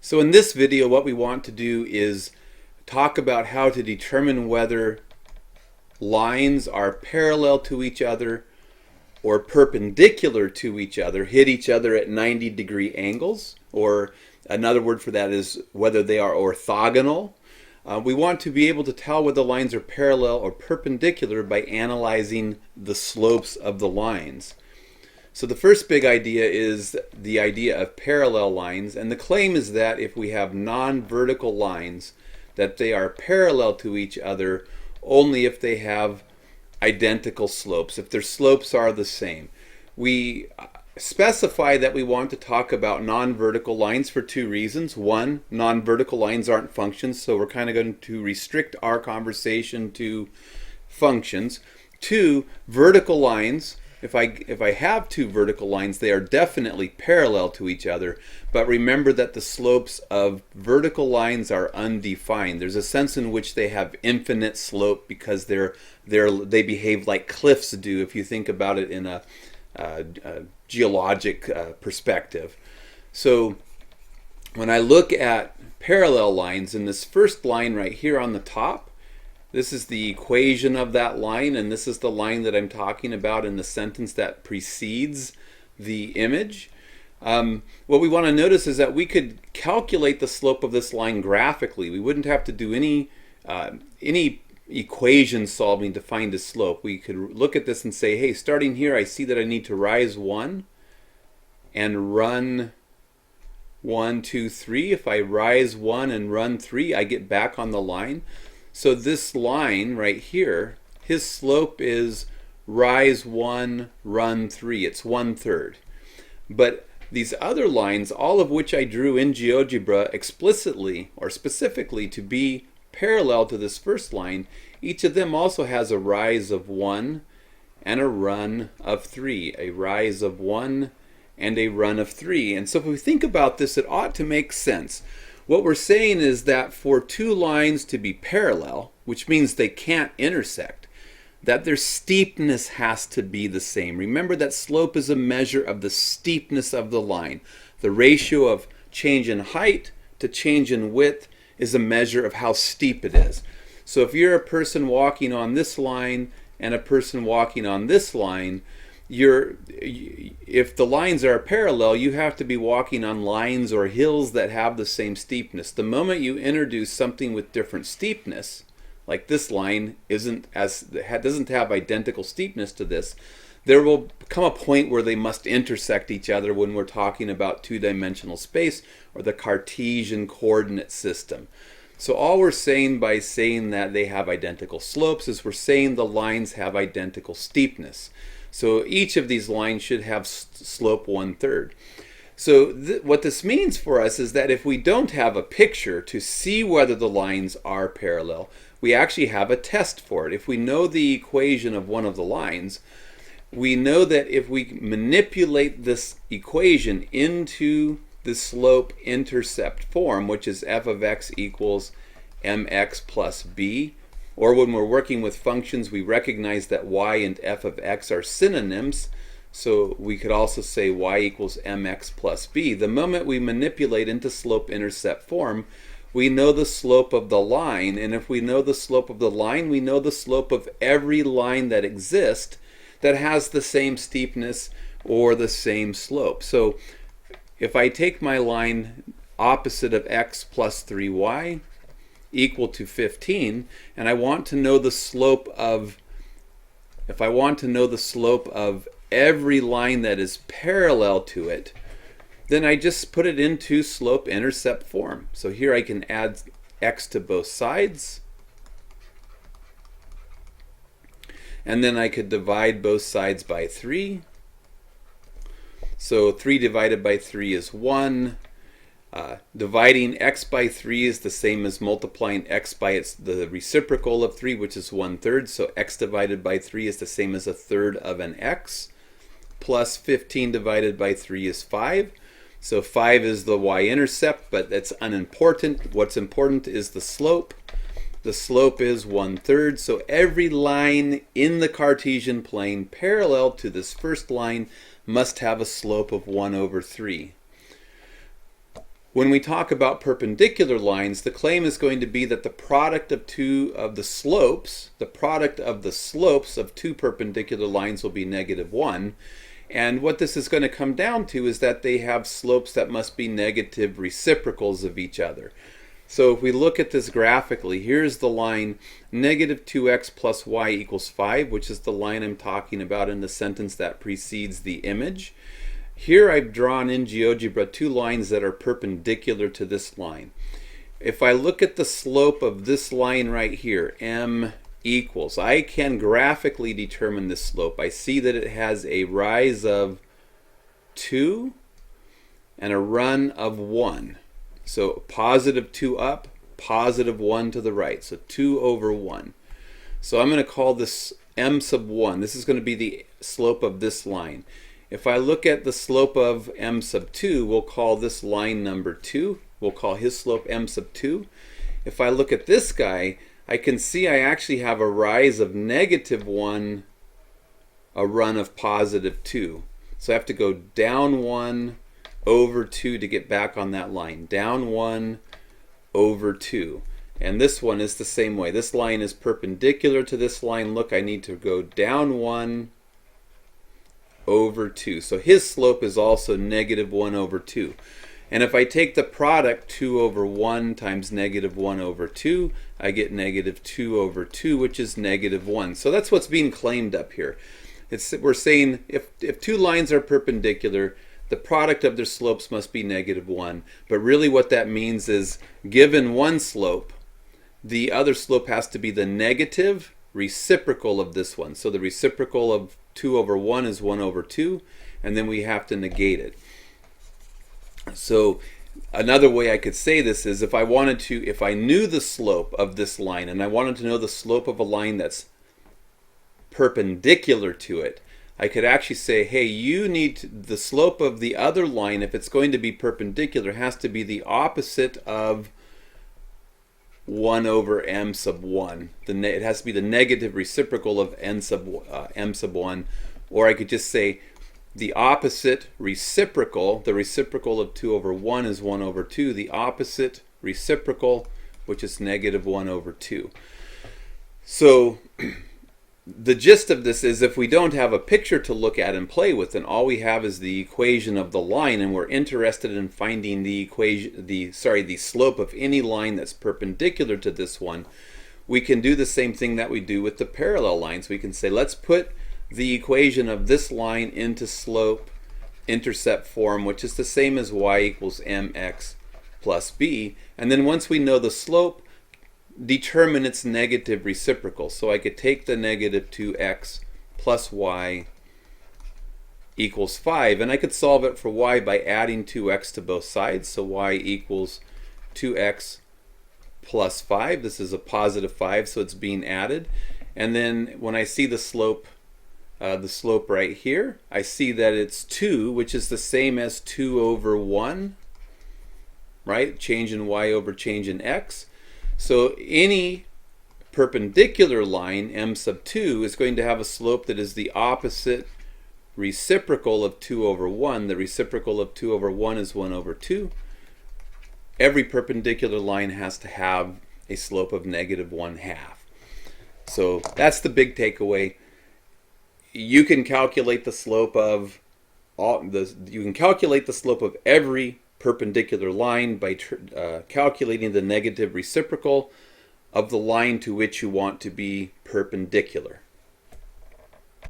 So in this video, what we want to do is talk about how to determine whether lines are parallel to each other or perpendicular to each other, hit each other at 90-degree angles, or another word for that is whether they are orthogonal. We want to be able to tell whether lines are parallel or perpendicular by analyzing the slopes of the lines. So the first big idea is the idea of parallel lines, and the claim is that if we have non-vertical lines, that they are parallel to each other only if they have identical slopes, if their slopes are the same. We specify that we want to talk about non-vertical lines for two reasons. One, non-vertical lines aren't functions, so we're kind of going to restrict our conversation to functions. Two, vertical lines, if I have two vertical lines, they are definitely parallel to each other, but remember that the slopes of vertical lines are undefined. There's a sense in which they have infinite slope because they behave like cliffs do if you think about it in a geologic perspective. So when I look at parallel lines, in this first line right here on the top, this is the equation of that line, and this is the line that I'm talking about in the sentence that precedes the image. What we want to notice is that we could calculate the slope of this line graphically. We wouldn't have to do any equation solving to find a slope. We could look at this and say, hey, starting here, I see that I need to rise 1 and run 1, 2, 3. If I rise 1 and run 3, I get back on the line. So this line right here, his slope is rise 1, run 3. It's 1/3. But these other lines, all of which I drew in GeoGebra explicitly or specifically to be parallel to this first line, each of them also has a rise of 1 and a run of 3. A rise of 1 and a run of 3. And so if we think about this, it ought to make sense. What we're saying is that for two lines to be parallel, which means they can't intersect, that their steepness has to be the same. Remember that slope is a measure of the steepness of the line. The ratio of change in height to change in width is a measure of how steep it is. So if you're a person walking on this line and a person walking on this line, if the lines are parallel, you have to be walking on lines or hills that have the same steepness. The moment you introduce something with different steepness, like this line doesn't have identical steepness to this, there will come a point where they must intersect each other when we're talking about two-dimensional space or the Cartesian coordinate system. So all we're saying by saying that they have identical slopes is we're saying the lines have identical steepness. So each of these lines should have slope 1/3. So what this means for us is that if we don't have a picture to see whether the lines are parallel, we actually have a test for it. If we know the equation of one of the lines, we know that if we manipulate this equation into the slope-intercept form, which is f of x equals mx plus b, or when we're working with functions, we recognize that y and f of x are synonyms, so we could also say y equals mx plus b. The moment we manipulate into slope-intercept form, we know the slope of the line, and if we know the slope of the line, we know the slope of every line that exists that has the same steepness or the same slope. So if I take my line opposite of x plus 3y equal to 15, and I want to know the slope of, if I want to know the slope of every line that is parallel to it, then I just put it into slope-intercept form. So here I can add x to both sides, and then I could divide both sides by 3. So 3 divided by 3 is 1. Dividing x by 3 is the same as multiplying x by the reciprocal of 3, which is 1/3. So x divided by 3 is the same as 1/3 of an x. Plus 15 divided by 3 is 5. So 5 is the y-intercept, but that's unimportant. What's important is the slope. The slope is 1/3. So every line in the Cartesian plane parallel to this first line must have a slope of 1/3. When we talk about perpendicular lines, the claim is going to be that the product of the slopes of two perpendicular lines will be -1. And what this is going to come down to is that they have slopes that must be negative reciprocals of each other. So if we look at this graphically, here's the line -2x plus y equals 5, which is the line I'm talking about in the sentence that precedes the image. Here I've drawn in GeoGebra two lines that are perpendicular to this line. If I look at the slope of this line right here, m equals, I can graphically determine this slope. I see that it has a rise of 2 and a run of 1. So positive 2 up, positive 1 to the right. So 2 over 1. So I'm going to call this m sub 1. This is going to be the slope of this line. If I look at the slope of m sub 2, we'll call this line number 2. We'll call his slope m sub 2. If I look at this guy, I can see I actually have a rise of -1, a run of positive 2. So I have to go down 1 over 2 to get back on that line. Down 1 over 2. And this one is the same way. This line is perpendicular to this line. Look, I need to go down 1 over 2. So his slope is also -1 over 2. And if I take the product 2 over 1 times -1 over 2, I get -2 over 2, which is -1. So that's what's being claimed up here. We're saying if two lines are perpendicular, the product of their slopes must be -1. But really what that means is, given one slope, the other slope has to be the negative reciprocal of this one. So the reciprocal of 2 over 1 is 1 over 2, and then we have to negate it. So another way I could say this is, if I knew the slope of this line and I wanted to know the slope of a line that's perpendicular to it, I could actually say, hey, you need the slope of the other line, if it's going to be perpendicular, has to be the opposite of 1 over m sub 1. It has to be the negative reciprocal of m sub 1. Or I could just say the opposite reciprocal, the reciprocal of 2 over 1 is 1 over 2. The opposite reciprocal, which is -1 over 2. So the gist of this is, if we don't have a picture to look at and play with, and all we have is the equation of the line, and we're interested in finding the slope of any line that's perpendicular to this one, we can do the same thing that we do with the parallel lines. We can say, let's put the equation of this line into slope intercept form, which is the same as y equals mx plus b. And then once we know the slope, determine its negative reciprocal. So I could take the -2x plus y equals 5, and I could solve it for y by adding 2x to both sides. So y equals 2x plus 5. This is a positive 5, so it's being added. And then when I see the slope right here, I see that it's 2, which is the same as 2 over 1, right? Change in y over change in x. So any perpendicular line, m sub 2, is going to have a slope that is the opposite reciprocal of 2 over 1. The reciprocal of 2 over 1 is 1 over 2. Every perpendicular line has to have a slope of -1/2. So that's the big takeaway. You can calculate the slope of every perpendicular line by calculating the negative reciprocal of the line to which you want to be perpendicular.